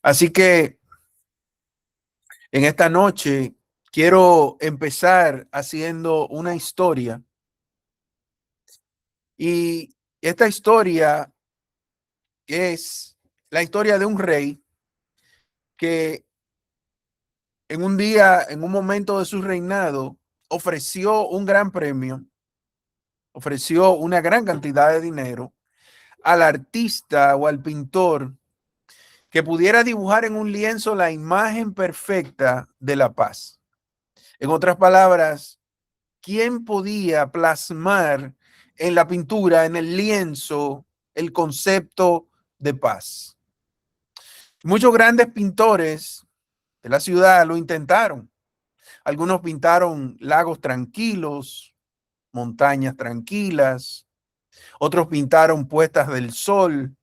Así que en esta noche quiero empezar haciendo una historia y esta historia es la historia de un rey que en un día, en un momento de su reinado, ofreció un gran premio, ofreció una gran cantidad de dinero al artista o al pintor que pudiera dibujar en un lienzo la imagen perfecta de la paz. En otras palabras, ¿quién podía plasmar en la pintura, en el lienzo, el concepto de paz? Muchos grandes pintores de la ciudad lo intentaron. Algunos pintaron lagos tranquilos, montañas tranquilas, otros pintaron puestas del sol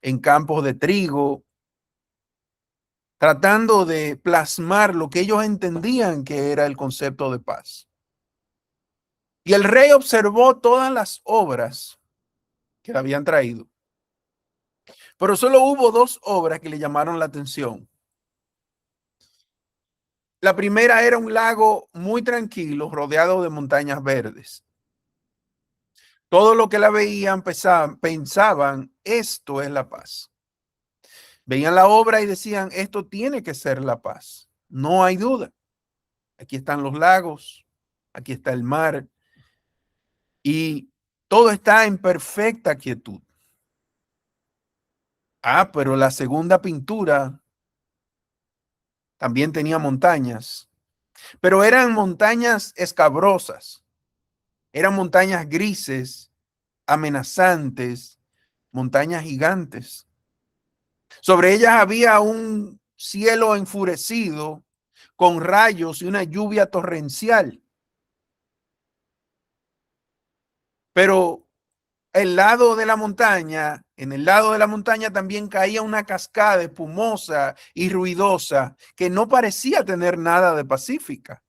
en campos de trigo, tratando de plasmar lo que ellos entendían que era el concepto de paz. Y el rey observó todas las obras que le habían traído, pero solo hubo dos obras que le llamaron la atención. La primera era un lago muy tranquilo, rodeado de montañas verdes. Todo lo que la veían pensaban, esto es la paz. Veían la obra y decían, esto tiene que ser la paz. No hay duda. Aquí están los lagos, aquí está el mar y todo está en perfecta quietud. Ah, pero la segunda pintura también tenía montañas, pero eran montañas escabrosas, eran montañas grises, amenazantes, montañas gigantes. Sobre ellas había un cielo enfurecido con rayos y una lluvia torrencial. Pero el lado de la montaña, en el lado de la montaña también caía una cascada espumosa y ruidosa que no parecía tener nada de pacífica.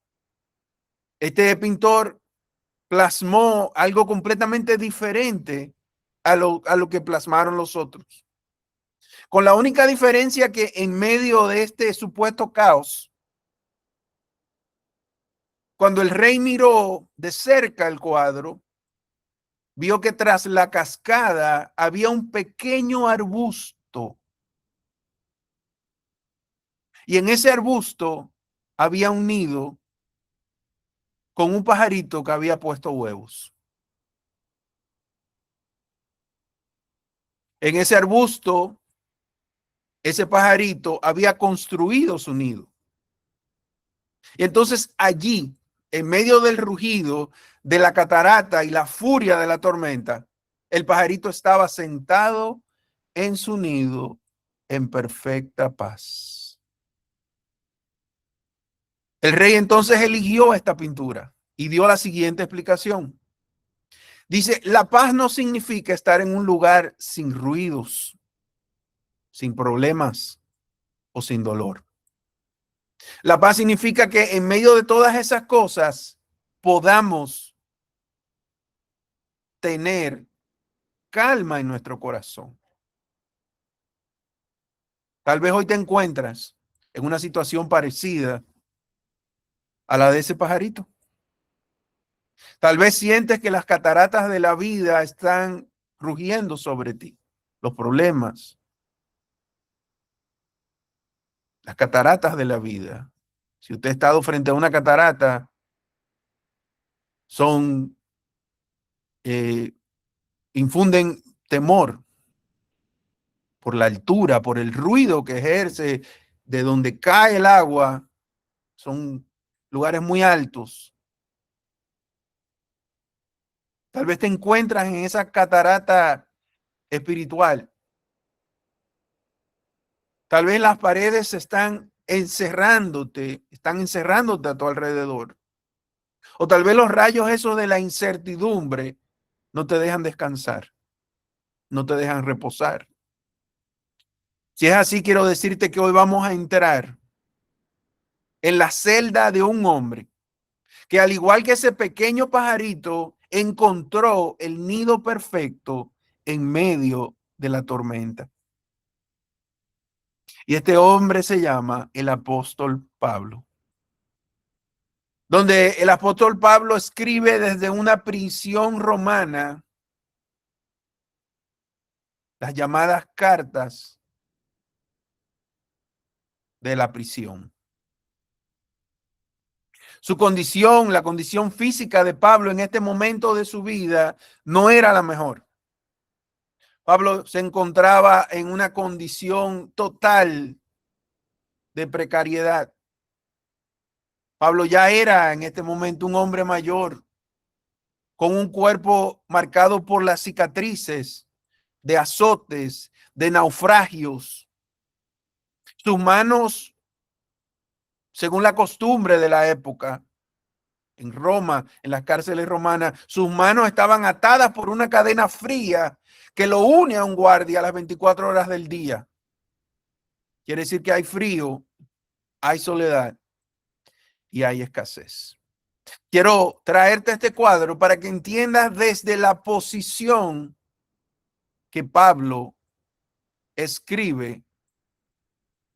Este pintor plasmó algo completamente diferente a lo que plasmaron los otros. Con la única diferencia que en medio de este supuesto caos, cuando el rey miró de cerca el cuadro, vio que tras la cascada había un pequeño arbusto y en ese arbusto había un nido con un pajarito que había puesto huevos. En ese arbusto, ese pajarito había construido su nido. Y entonces allí, en medio del rugido de la catarata y la furia de la tormenta, el pajarito estaba sentado en su nido en perfecta paz. El rey entonces eligió esta pintura y dio la siguiente explicación. Dice, la paz no significa estar en un lugar sin ruidos, sin problemas o sin dolor. La paz significa que en medio de todas esas cosas podamos tener calma en nuestro corazón. Tal vez hoy te encuentras en una situación parecida a la de ese pajarito. Tal vez sientes que las cataratas de la vida están rugiendo sobre ti. Los problemas, las cataratas de la vida. Si usted ha estado frente a una catarata, son, eh, infunden temor por la altura, por el ruido que ejerce de donde cae el agua. Son lugares muy altos. Tal vez te encuentras en esa catarata espiritual. Tal vez las paredes están encerrándote a tu alrededor. O tal vez los rayos esos de la incertidumbre no te dejan descansar, no te dejan reposar. Si es así, quiero decirte que hoy vamos a entrar en la celda de un hombre que, al igual que ese pequeño pajarito, encontró el nido perfecto en medio de la tormenta. Y este hombre se llama el apóstol Pablo. Donde el apóstol Pablo escribe desde una prisión romana las llamadas cartas de la prisión. Su condición, la condición física de Pablo en este momento de su vida no era la mejor. Pablo se encontraba en una condición total de precariedad. Pablo ya era en este momento un hombre mayor, con un cuerpo marcado por las cicatrices de azotes, de naufragios. Sus manos, según la costumbre de la época, en Roma, en las cárceles romanas, sus manos estaban atadas por una cadena fría que lo une a un guardia a las 24 horas del día. Quiere decir que hay frío, hay soledad y hay escasez. Quiero traerte este cuadro para que entiendas desde la posición que Pablo escribe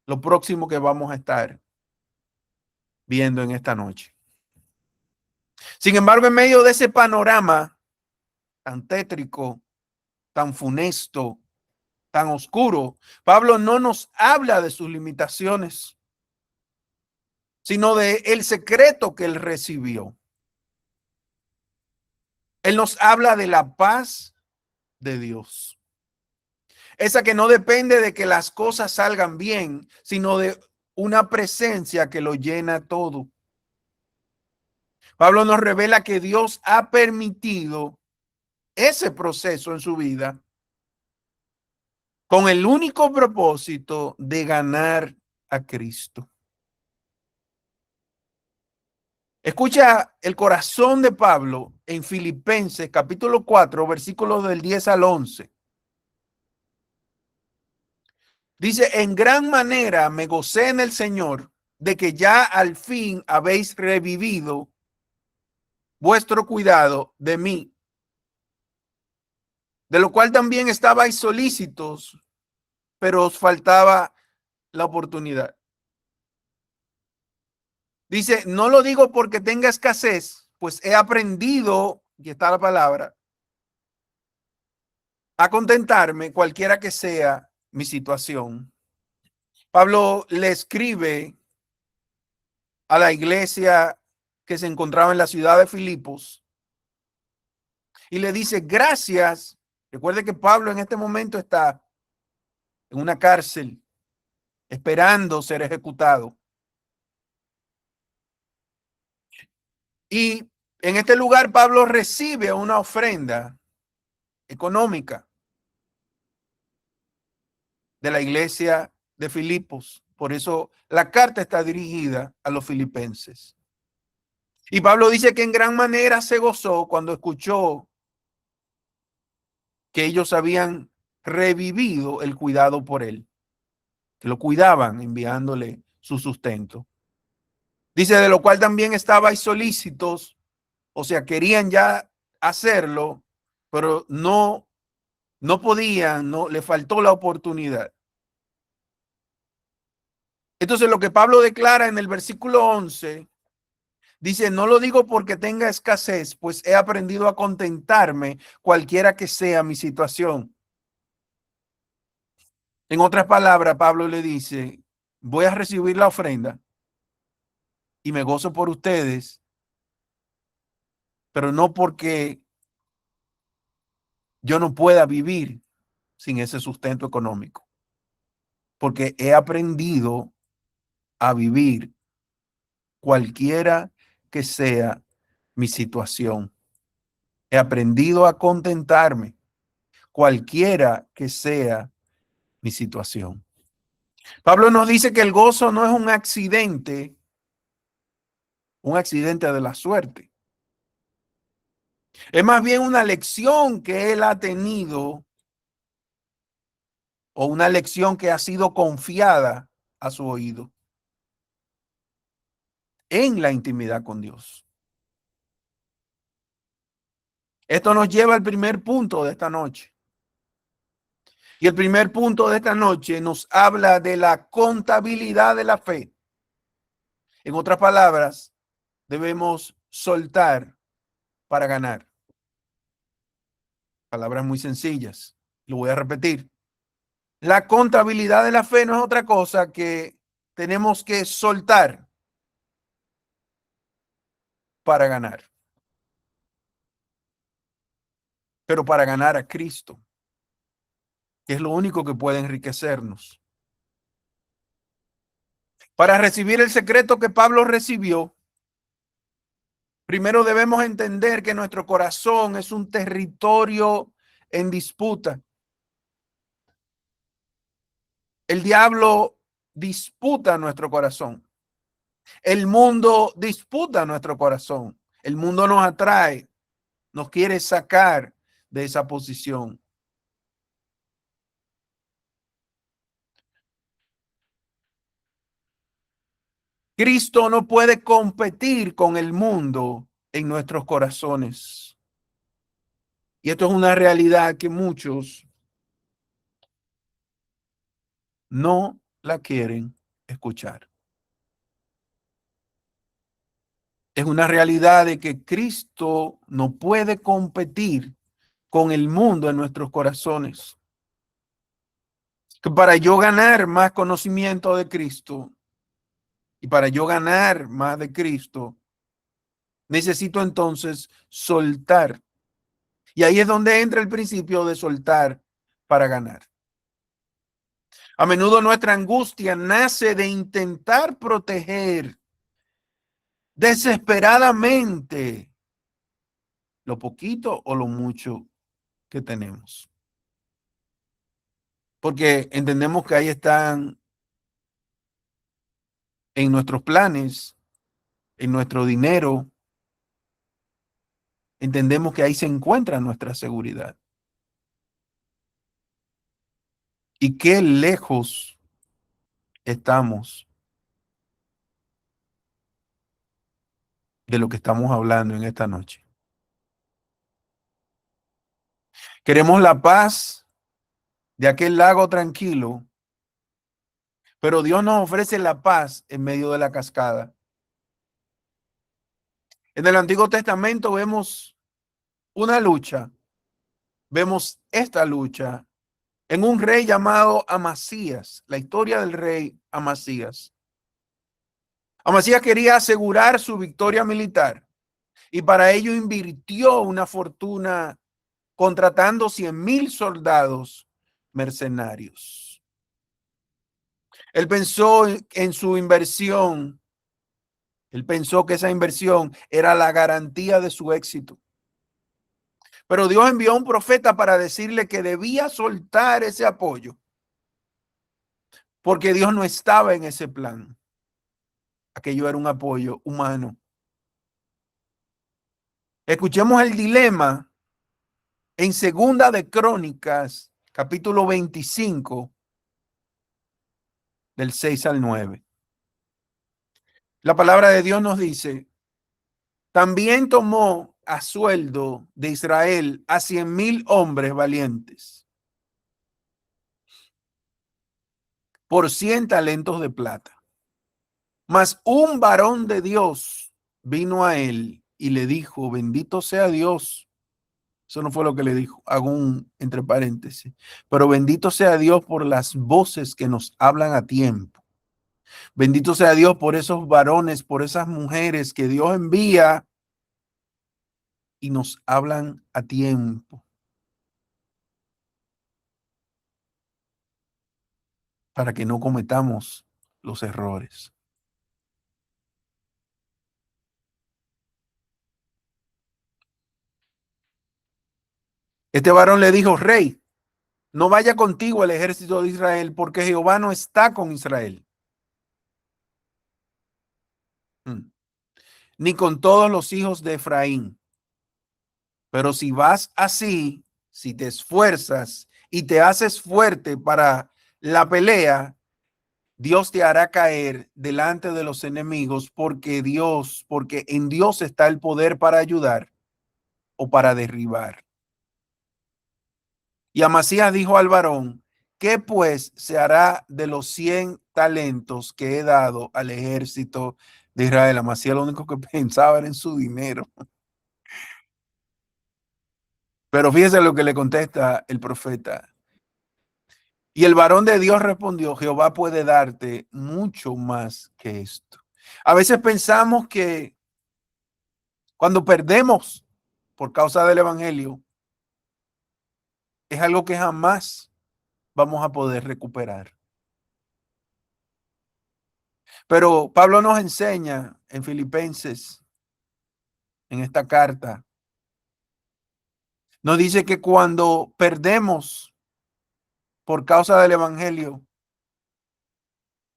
lo próximo que vamos a estar viendo en esta noche. Sin embargo, en medio de ese panorama tan tétrico, tan funesto, tan oscuro, Pablo no nos habla de sus limitaciones, sino de el secreto que él recibió. Él nos habla de la paz de Dios. Esa que no depende de que las cosas salgan bien, sino de una presencia que lo llena todo. Pablo nos revela que Dios ha permitido ese proceso en su vida con el único propósito de ganar a Cristo. Escucha el corazón de Pablo en Filipenses capítulo 4, versículos del 10 al 11. Dice, en gran manera me gocé en el Señor de que ya al fin habéis revivido vuestro cuidado de mí, de lo cual también estabais solícitos, pero os faltaba la oportunidad. Dice, no lo digo porque tenga escasez, pues he aprendido, y está la palabra, a contentarme cualquiera que sea mi situación. Pablo le escribe a la iglesia que se encontraba en la ciudad de Filipos y le dice, gracias. Recuerde que Pablo en este momento está en una cárcel esperando ser ejecutado. Y en este lugar Pablo recibe una ofrenda económica de la iglesia de Filipos. Por eso la carta está dirigida a los filipenses. Y Pablo dice que en gran manera se gozó cuando escuchó que ellos habían revivido el cuidado por él, que lo cuidaban enviándole su sustento. Dice, de lo cual también estabais solícitos, o sea, querían ya hacerlo, pero no podían, no, le faltó la oportunidad. Entonces lo que Pablo declara en el versículo 11, dice, no lo digo porque tenga escasez, pues he aprendido a contentarme cualquiera que sea mi situación. En otras palabras, Pablo le dice, voy a recibir la ofrenda y me gozo por ustedes, pero no porque yo no pueda vivir sin ese sustento económico, porque he aprendido a vivir cualquiera que sea mi situación. He aprendido a contentarme cualquiera que sea mi situación. Pablo nos dice que el gozo no es un accidente de la suerte. Es más bien una lección que él ha tenido o una lección que ha sido confiada a su oído en la intimidad con Dios. Esto nos lleva al primer punto de esta noche. Y el primer punto de esta noche nos habla de la contabilidad de la fe. En otras palabras, debemos soltar para ganar. Palabras muy sencillas. Lo voy a repetir. La contabilidad de la fe no es otra cosa que tenemos que soltar para ganar. Pero para ganar a Cristo, que es lo único que puede enriquecernos. Para recibir el secreto que Pablo recibió, primero debemos entender que nuestro corazón es un territorio en disputa. El diablo disputa nuestro corazón. El mundo disputa nuestro corazón. El mundo nos atrae, nos quiere sacar de esa posición. Cristo no puede competir con el mundo en nuestros corazones. Y esto es una realidad que muchos no la quieren escuchar. Es una realidad de que Cristo no puede competir con el mundo en nuestros corazones. Que para yo ganar más conocimiento de Cristo y para yo ganar más de Cristo, necesito entonces soltar. Y ahí es donde entra el principio de soltar para ganar. A menudo nuestra angustia nace de intentar proteger desesperadamente lo poquito o lo mucho que tenemos. Porque entendemos que ahí están en nuestros planes, en nuestro dinero, entendemos que ahí se encuentra nuestra seguridad. Y qué lejos estamos de lo que estamos hablando en esta noche. Queremos la paz de aquel lago tranquilo, pero Dios nos ofrece la paz en medio de la cascada. En el Antiguo Testamento vemos una lucha, vemos esta lucha en un rey llamado Amasías, la historia del rey Amasías. Amasías quería asegurar su victoria militar y para ello invirtió una fortuna contratando 100,000 soldados mercenarios. Él pensó en su inversión, él pensó que esa inversión era la garantía de su éxito. Pero Dios envió a un profeta para decirle que debía soltar ese apoyo, porque Dios no estaba en ese plan. Aquello era un apoyo humano. Escuchemos el dilema en Segunda de Crónicas, capítulo 25, del 6 al 9. La palabra de Dios nos dice: también tomó a sueldo de Israel a 100,000 hombres valientes por 100 talentos de plata. Mas un varón de Dios vino a él y le dijo: bendito sea Dios. Eso no fue lo que le dijo, hago un entre paréntesis. Pero bendito sea Dios por las voces que nos hablan a tiempo. Bendito sea Dios por esos varones, por esas mujeres que Dios envía y nos hablan a tiempo para que no cometamos los errores. Este varón le dijo: rey, no vaya contigo el ejército de Israel, porque Jehová no está con Israel, ni con todos los hijos de Efraín. Pero si vas así, si te esfuerzas y te haces fuerte para la pelea, Dios te hará caer delante de los enemigos, porque en Dios está el poder para ayudar o para derribar. Y Amasías dijo al varón: ¿Qué pues se hará de los 100 talentos que he dado al ejército de Israel? Amasías lo único que pensaba era en su dinero. Pero fíjese lo que le contesta el profeta. Y el varón de Dios respondió, Jehová puede darte mucho más que esto. A veces pensamos que cuando perdemos por causa del evangelio, es algo que jamás vamos a poder recuperar. Pero Pablo nos enseña en Filipenses, en esta carta, nos dice que cuando perdemos por causa del evangelio,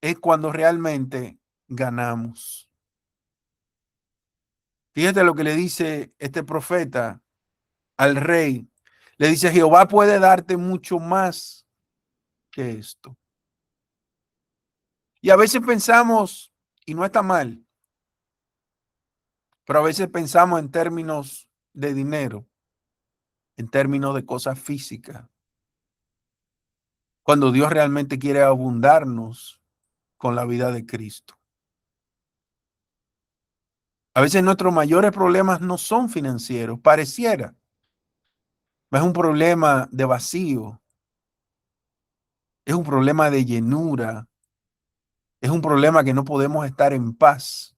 es cuando realmente ganamos. Fíjate lo que le dice este profeta al rey. Le dice, Jehová puede darte mucho más que esto. Y a veces pensamos, y no está mal, pero a veces pensamos en términos de dinero, en términos de cosas físicas, cuando Dios realmente quiere abundarnos con la vida de Cristo. A veces nuestros mayores problemas no son financieros, pareciera. Es un problema de vacío, es un problema de llenura, es un problema que no podemos estar en paz.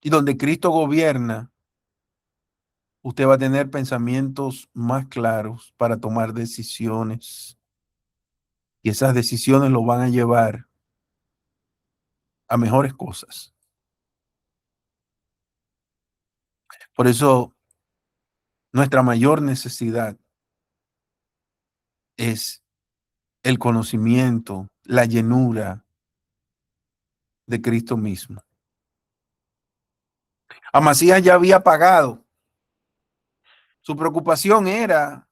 Y donde Cristo gobierna, usted va a tener pensamientos más claros para tomar decisiones. Y esas decisiones lo van a llevar a mejores cosas. Por eso, nuestra mayor necesidad es el conocimiento, la llenura de Cristo mismo. Amasías ya había pagado. Su preocupación era,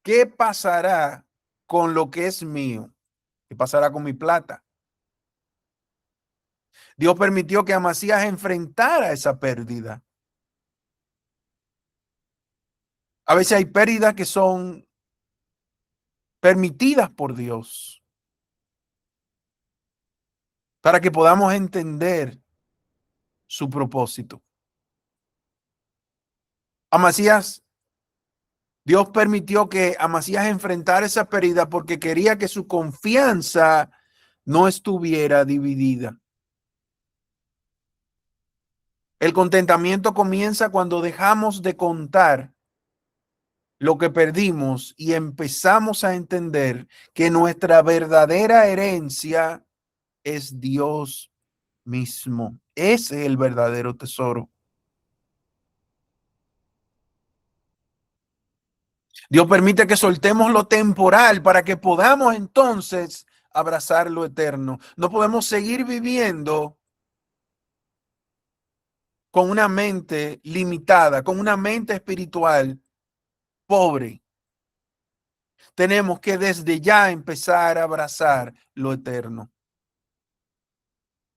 ¿qué pasará con lo que es mío? ¿Qué pasará con mi plata? Dios permitió que Amasías enfrentara esa pérdida. A veces hay pérdidas que son permitidas por Dios para que podamos entender su propósito. Amasías, Dios permitió que Amasías enfrentara esa pérdida porque quería que su confianza no estuviera dividida. El contentamiento comienza cuando dejamos de contar lo que perdimos y empezamos a entender que nuestra verdadera herencia es Dios mismo. Ese es el verdadero tesoro. Dios permite que soltemos lo temporal para que podamos entonces abrazar lo eterno. No podemos seguir viviendo con una mente limitada, con una mente espiritual pobre. Tenemos que desde ya empezar a abrazar lo eterno.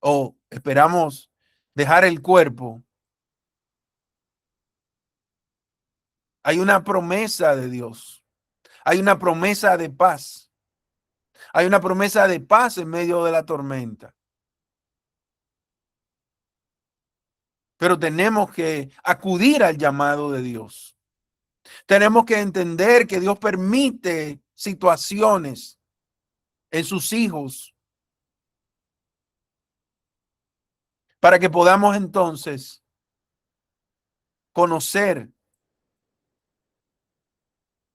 O esperamos dejar el cuerpo. Hay una promesa de Dios. Hay una promesa de paz. Hay una promesa de paz en medio de la tormenta. Pero tenemos que acudir al llamado de Dios. Tenemos que entender que Dios permite situaciones en sus hijos para que podamos entonces conocer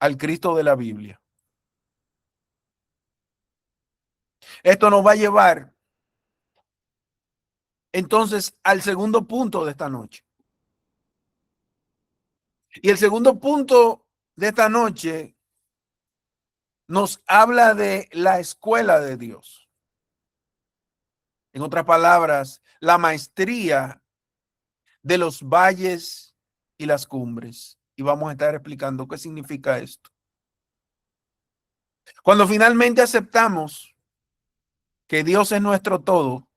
al Cristo de la Biblia. Esto nos va a llevar entonces al segundo punto de esta noche. Y el segundo punto de esta noche nos habla de la escuela de Dios. En otras palabras, la maestría de los valles y las cumbres. Y vamos a estar explicando qué significa esto. Cuando finalmente aceptamos que Dios es nuestro todo,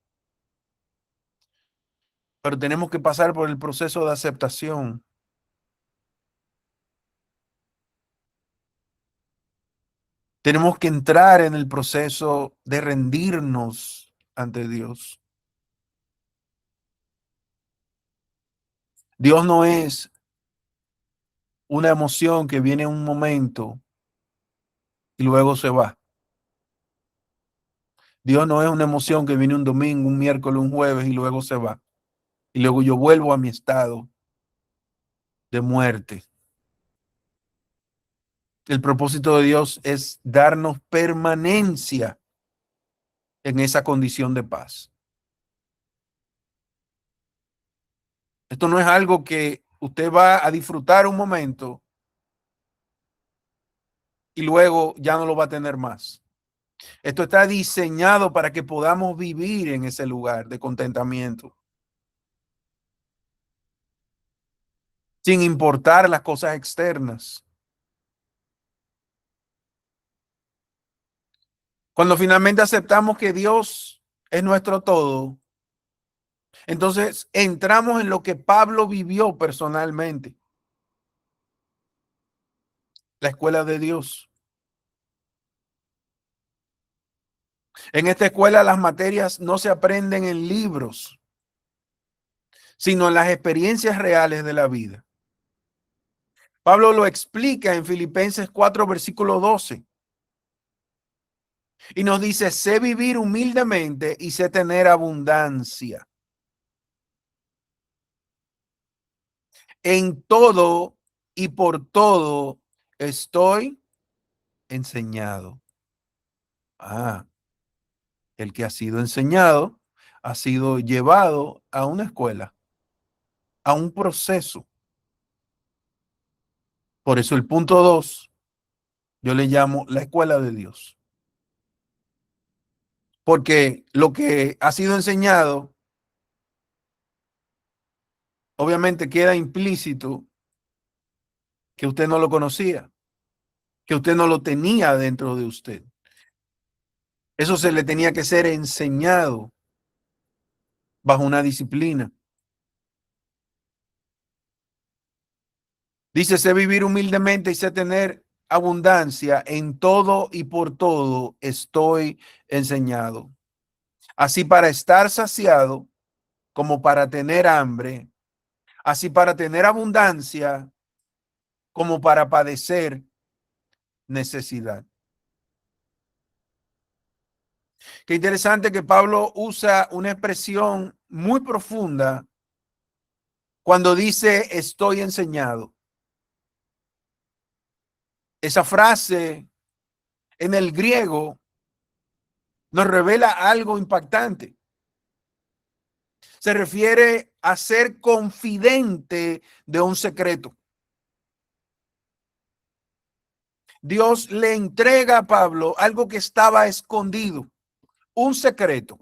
pero tenemos que pasar por el proceso de aceptación. Tenemos que entrar en el proceso de rendirnos ante Dios. Dios no es una emoción que viene un momento y luego se va. Dios no es una emoción que viene un domingo, un miércoles, un jueves y luego se va. Y luego yo vuelvo a mi estado de muerte. El propósito de Dios es darnos permanencia en esa condición de paz. Esto no es algo que usted va a disfrutar un momento y luego ya no lo va a tener más. Esto está diseñado para que podamos vivir en ese lugar de contentamiento, sin importar las cosas externas. Cuando finalmente aceptamos que Dios es nuestro todo, entonces entramos en lo que Pablo vivió personalmente, la escuela de Dios. En esta escuela las materias no se aprenden en libros, sino en las experiencias reales de la vida. Pablo lo explica en Filipenses 4, versículo 12. Y nos dice, sé vivir humildemente y sé tener abundancia. En todo y por todo estoy enseñado. Ah, el que ha sido enseñado ha sido llevado a una escuela, a un proceso. Por eso el punto 2, yo le llamo la escuela de Dios. Porque lo que ha sido enseñado, obviamente queda implícito que usted no lo conocía, que usted no lo tenía dentro de usted. Eso se le tenía que ser enseñado bajo una disciplina. Dice, sé vivir humildemente y sé tener abundancia en todo y por todo estoy enseñado. Así para estar saciado como para tener hambre, así para tener abundancia como para padecer necesidad. Qué interesante que Pablo usa una expresión muy profunda cuando dice estoy enseñado. Esa frase en el griego nos revela algo impactante. Se refiere a ser confidente de un secreto. Dios le entrega a Pablo algo que estaba escondido, un secreto.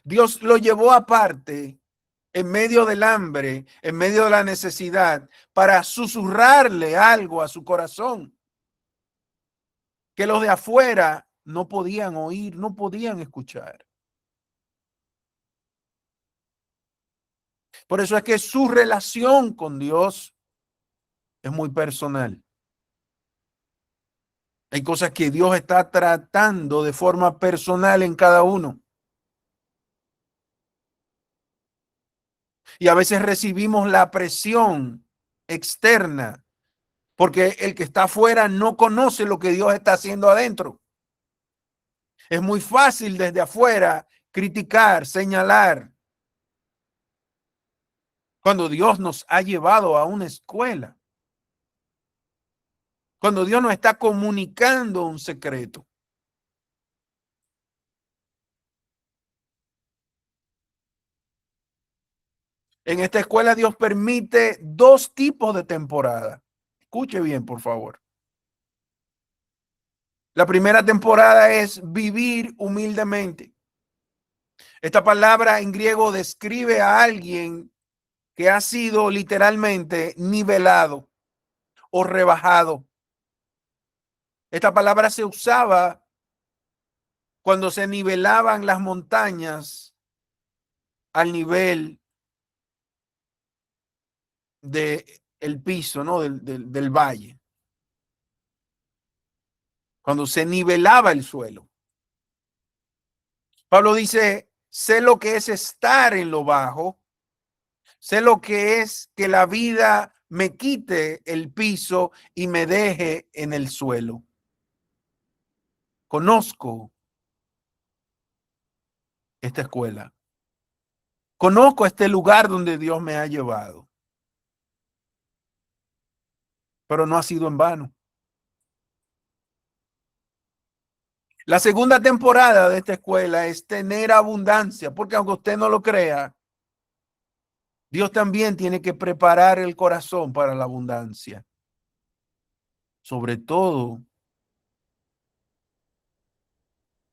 Dios lo llevó aparte en medio del hambre, en medio de la necesidad, para susurrarle algo a su corazón que los de afuera no podían oír, no podían escuchar. Por eso es que su relación con Dios es muy personal. Hay cosas que Dios está tratando de forma personal en cada uno. Y a veces recibimos la presión externa porque el que está afuera no conoce lo que Dios está haciendo adentro. Es muy fácil desde afuera criticar, señalar, cuando Dios nos ha llevado a una escuela, cuando Dios nos está comunicando un secreto. En esta escuela Dios permite dos tipos de temporada. Escuche bien, por favor. La primera temporada es vivir humildemente. Esta palabra en griego describe a alguien que ha sido literalmente nivelado o rebajado. Esta palabra se usaba cuando se nivelaban las montañas al nivel de el piso, ¿no? Del valle. Cuando se nivelaba el suelo. Pablo dice, sé lo que es estar en lo bajo, sé lo que es que la vida me quite el piso y me deje en el suelo. Conozco esta escuela. Conozco este lugar donde Dios me ha llevado. Pero no ha sido en vano. La segunda temporada de esta escuela es tener abundancia, porque aunque usted no lo crea, Dios también tiene que preparar el corazón para la abundancia. Sobre todo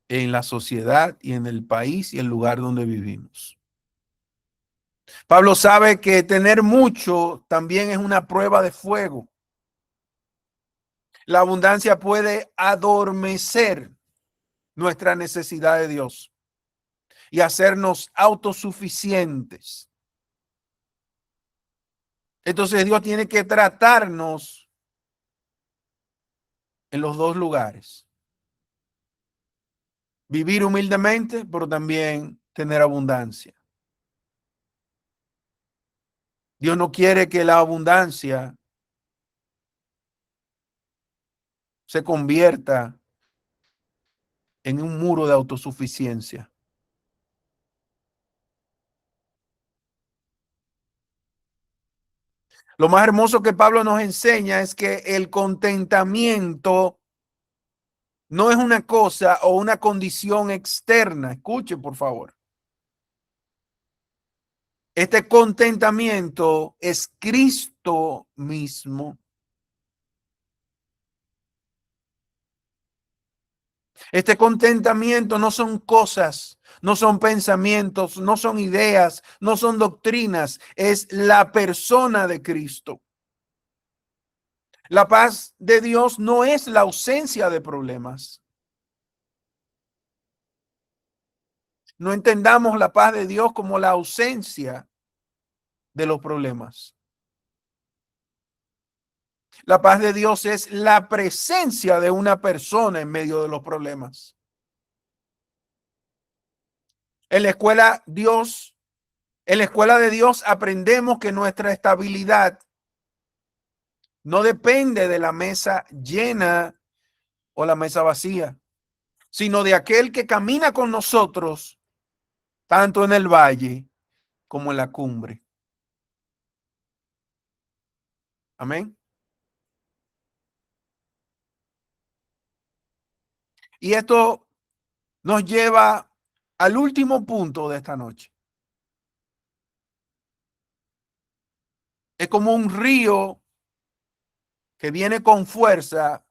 en la sociedad y en el país y el lugar donde vivimos. Pablo sabe que tener mucho también es una prueba de fuego. La abundancia puede adormecer nuestra necesidad de Dios y hacernos autosuficientes. Entonces Dios tiene que tratarnos en los dos lugares. Vivir humildemente, pero también tener abundancia. Dios no quiere que la abundancia se convierta en un muro de autosuficiencia. Lo más hermoso que Pablo nos enseña es que el contentamiento no es una cosa o una condición externa. Escuche, por favor. Este contentamiento es Cristo mismo. Este contentamiento no son cosas, no son pensamientos, no son ideas, no son doctrinas, es la persona de Cristo. La paz de Dios no es la ausencia de problemas. No entendamos la paz de Dios como la ausencia de los problemas. La paz de Dios es la presencia de una persona en medio de los problemas. En la escuela en la escuela de Dios aprendemos que nuestra estabilidad no depende de la mesa llena o la mesa vacía, sino de aquel que camina con nosotros, tanto en el valle como en la cumbre. Amén. Y esto nos lleva al último punto de esta noche. Es como un río que viene con fuerza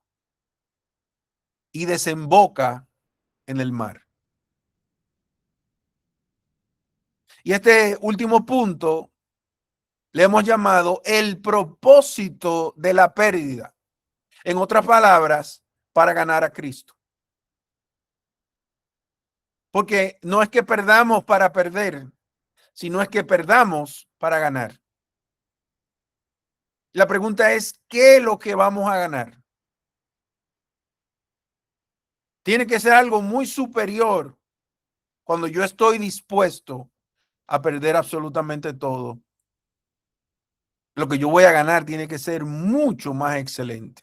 y desemboca en el mar. Y este último punto le hemos llamado el propósito de la pérdida. En otras palabras, para ganar a Cristo. Porque no es que perdamos para perder, sino es que perdamos para ganar. La pregunta es, ¿qué es lo que vamos a ganar? Tiene que ser algo muy superior cuando yo estoy dispuesto a perder absolutamente todo. Lo que yo voy a ganar tiene que ser mucho más excelente.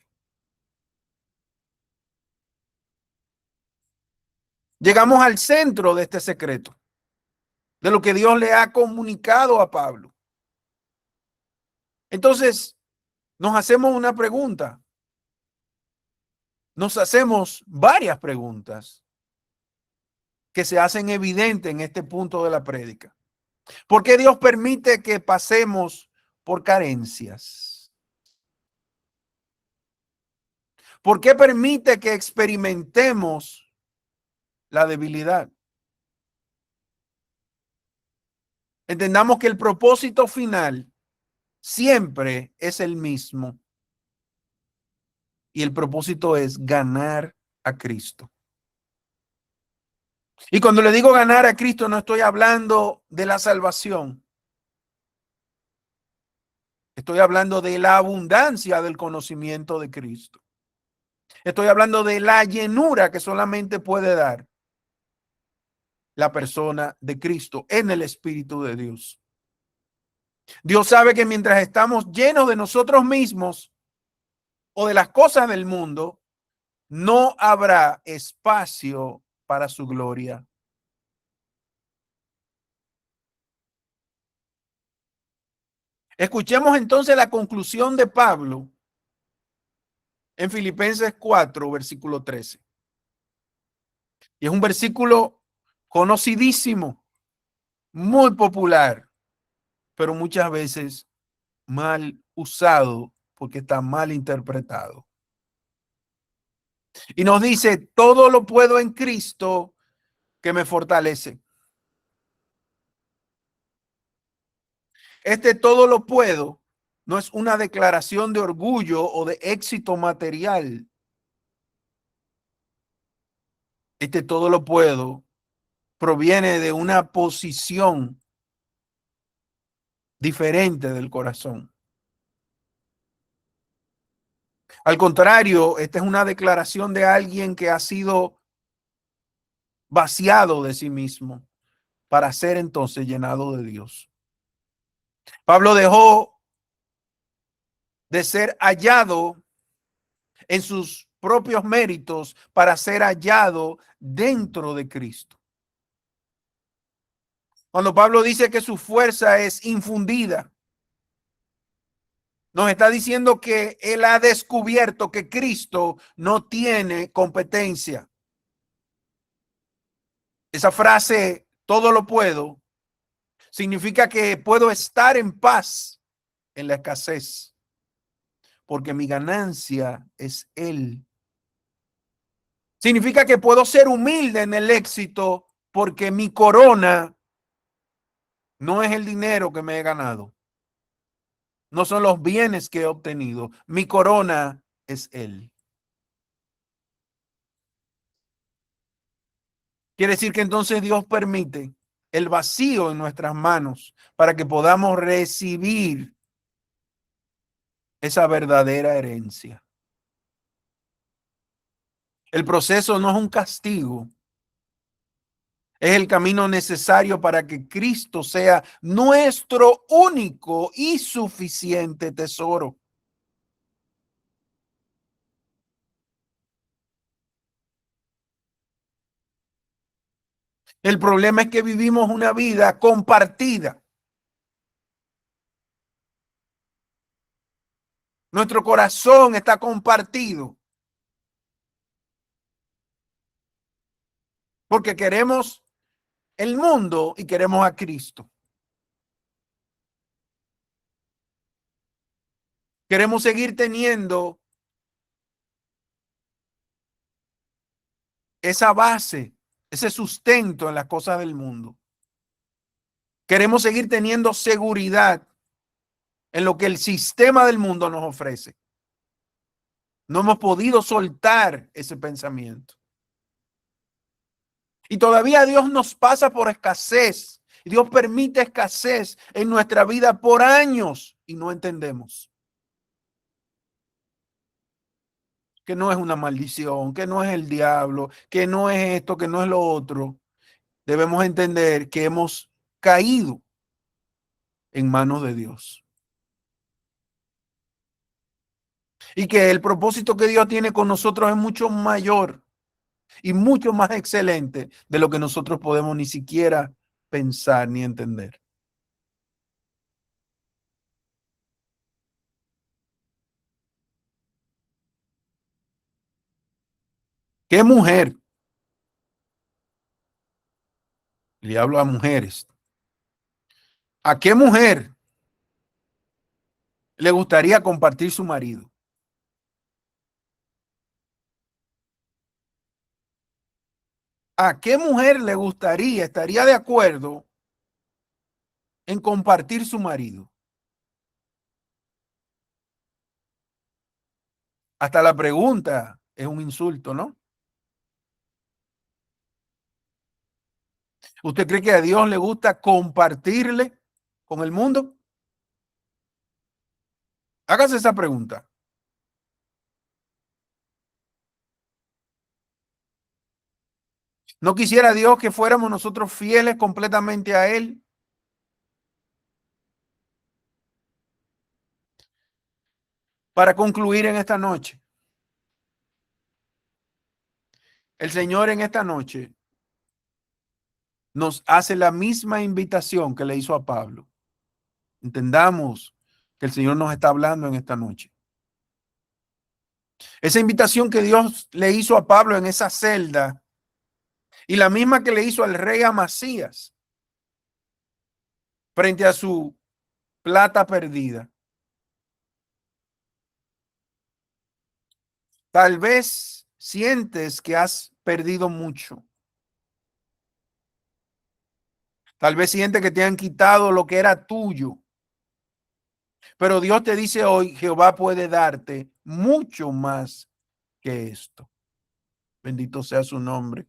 Llegamos al centro de este secreto, de lo que Dios le ha comunicado a Pablo. Entonces, nos hacemos una pregunta. Nos hacemos varias preguntas que se hacen evidentes en este punto de la prédica. ¿Por qué Dios permite que pasemos por carencias? ¿Por qué permite que experimentemos la debilidad? Entendamos que el propósito final siempre es el mismo. Y el propósito es ganar a Cristo. Y cuando le digo ganar a Cristo, no estoy hablando de la salvación. Estoy hablando de la abundancia del conocimiento de Cristo. Estoy hablando de la llenura que solamente puede dar la persona de Cristo en el Espíritu de Dios. Dios sabe que mientras estamos llenos de nosotros mismos o de las cosas del mundo, no habrá espacio para su gloria. Escuchemos entonces la conclusión de Pablo en Filipenses 4, versículo 13. Y es un versículo conocidísimo, muy popular, pero muchas veces mal usado porque está mal interpretado. Y nos dice, todo lo puedo en Cristo que me fortalece. Este todo lo puedo no es una declaración de orgullo o de éxito material. Este todo lo puedo proviene de una posición diferente del corazón. Al contrario, esta es una declaración de alguien que ha sido vaciado de sí mismo para ser entonces llenado de Dios. Pablo dejó de ser hallado en sus propios méritos para ser hallado dentro de Cristo. Cuando Pablo dice que su fuerza es infundida, nos está diciendo que él ha descubierto que Cristo no tiene competencia. Esa frase, todo lo puedo, significa que puedo estar en paz en la escasez, porque mi ganancia es Él. Significa que puedo ser humilde en el éxito, porque mi corona no es el dinero que me he ganado, no son los bienes que he obtenido, mi corona es Él. Quiere decir que entonces Dios permite el vacío en nuestras manos para que podamos recibir esa verdadera herencia. El proceso no es un castigo, es el camino necesario para que Cristo sea nuestro único y suficiente tesoro. El problema es que vivimos una vida compartida. Nuestro corazón está compartido porque queremos el mundo y queremos a Cristo. Queremos seguir teniendo esa base, ese sustento en las cosas del mundo. Queremos seguir teniendo seguridad en lo que el sistema del mundo nos ofrece. No hemos podido soltar ese pensamiento. Y todavía Dios nos pasa por escasez. Dios permite escasez en nuestra vida por años y no entendemos que no es una maldición, que no es el diablo, que no es esto, que no es lo otro. Debemos entender que hemos caído en manos de Dios y que el propósito que Dios tiene con nosotros es mucho mayor y mucho más excelente de lo que nosotros podemos ni siquiera pensar ni entender. ¿Qué mujer? Le hablo a mujeres. ¿A qué mujer le gustaría compartir su marido? ¿A qué mujer le gustaría, estaría de acuerdo en compartir su marido? Hasta la pregunta es un insulto, ¿no? ¿Usted cree que a Dios le gusta compartirle con el mundo? Hágase esa pregunta. ¿No quisiera Dios que fuéramos nosotros fieles completamente a Él? Para concluir en esta noche, el Señor en esta noche nos hace la misma invitación que le hizo a Pablo. Entendamos que el Señor nos está hablando en esta noche. Esa invitación que Dios le hizo a Pablo en esa celda y la misma que le hizo al rey Amasías frente a su plata perdida. Tal vez sientes que has perdido mucho. Tal vez sientes que te han quitado lo que era tuyo. Pero Dios te dice hoy, Jehová puede darte mucho más que esto. Bendito sea su nombre.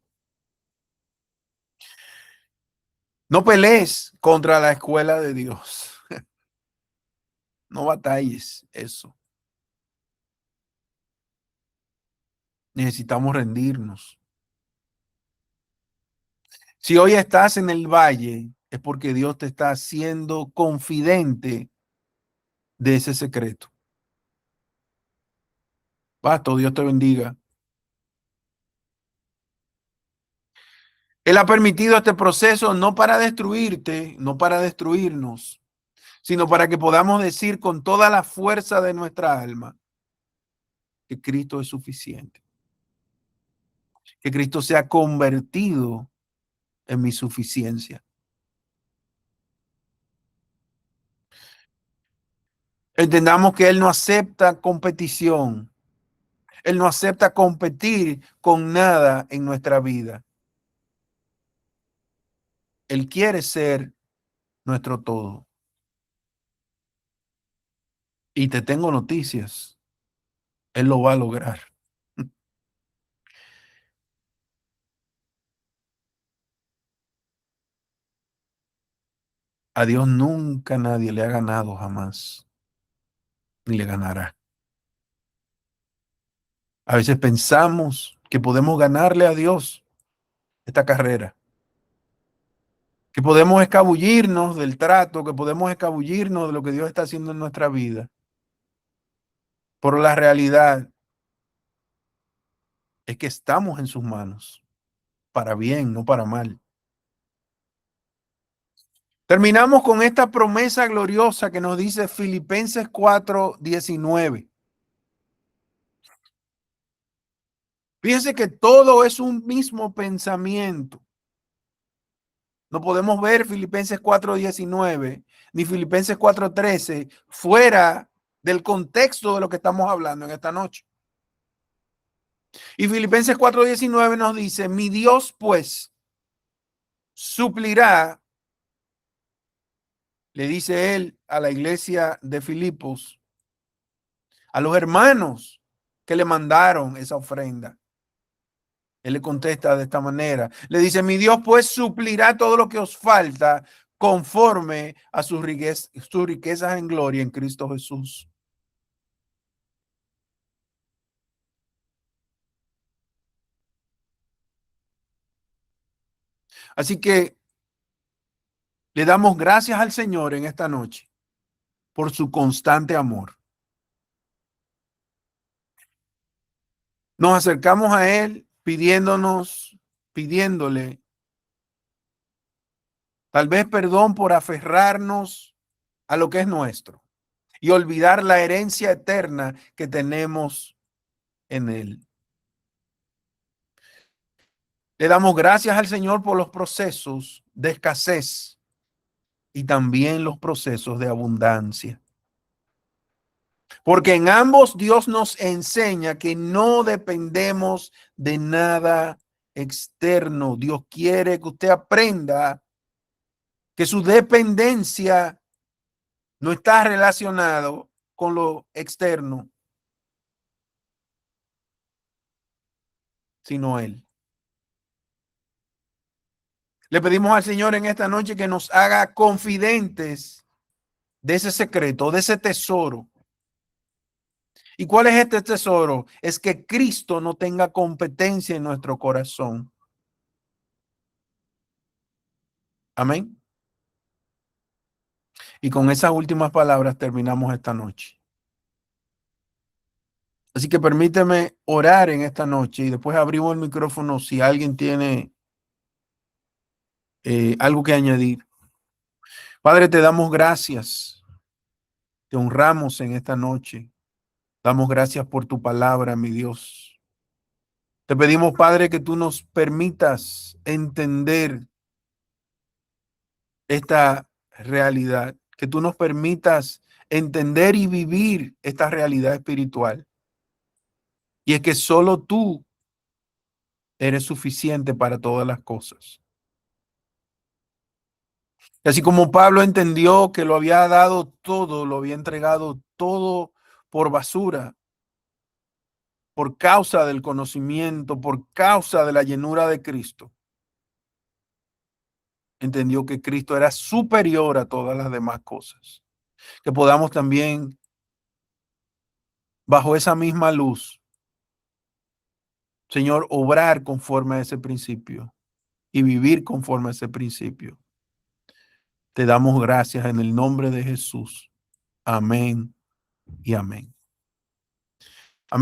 No pelees contra la escuela de Dios. No batalles eso. Necesitamos rendirnos. Si hoy estás en el valle, es porque Dios te está haciendo confidente de ese secreto. Pasto, Dios te bendiga. Él ha permitido este proceso no para destruirte, no para destruirnos, sino para que podamos decir con toda la fuerza de nuestra alma que Cristo es suficiente, que Cristo se ha convertido en mi suficiencia. Entendamos que Él no acepta competición. Él no acepta competir con nada en nuestra vida. Él quiere ser nuestro todo. Y te tengo noticias. Él lo va a lograr. A Dios nunca nadie le ha ganado jamás, ni le ganará. A veces pensamos que podemos ganarle a Dios esta carrera, que podemos escabullirnos del trato, que podemos escabullirnos de lo que Dios está haciendo en nuestra vida. Pero la realidad es que estamos en sus manos, para bien, no para mal. Terminamos con esta promesa gloriosa que nos dice Filipenses 4:19. Fíjense que todo es un mismo pensamiento. No podemos ver Filipenses 4:19 ni Filipenses 4:13 fuera del contexto de lo que estamos hablando en esta noche. Y Filipenses 4:19 nos dice, mi Dios pues suplirá, le dice él a la iglesia de Filipos, a los hermanos que le mandaron esa ofrenda. Él le contesta de esta manera. Le dice, mi Dios pues suplirá todo lo que os falta conforme a sus riquezas en gloria en Cristo Jesús. Así que le damos gracias al Señor en esta noche por su constante amor. Nos acercamos a Él pidiéndole tal vez perdón por aferrarnos a lo que es nuestro y olvidar la herencia eterna que tenemos en Él. Le damos gracias al Señor por los procesos de escasez y también los procesos de abundancia. Porque en ambos Dios nos enseña que no dependemos de nada externo. Dios quiere que usted aprenda que su dependencia no está relacionado con lo externo, sino Él. Le pedimos al Señor en esta noche que nos haga confidentes de ese secreto, de ese tesoro, ¿Y cuál es este tesoro? Es que Cristo no tenga competencia en nuestro corazón. Amén. Y con esas últimas palabras terminamos esta noche. Así que permíteme orar en esta noche y después abrimos el micrófono si alguien tiene algo que añadir. Padre, te damos gracias, te honramos en esta noche. Damos gracias por tu palabra, mi Dios. Te pedimos, Padre, que tú nos permitas entender esta realidad, que tú nos permitas entender y vivir esta realidad espiritual. Y es que solo tú eres suficiente para todas las cosas. Y así como Pablo entendió que lo había dado todo, lo había entregado todo por basura, por causa del conocimiento, por causa de la llenura de Cristo, entendió que Cristo era superior a todas las demás cosas. Que podamos también, bajo esa misma luz, Señor, obrar conforme a ese principio y vivir conforme a ese principio. Te damos gracias en el nombre de Jesús. Amén y amén.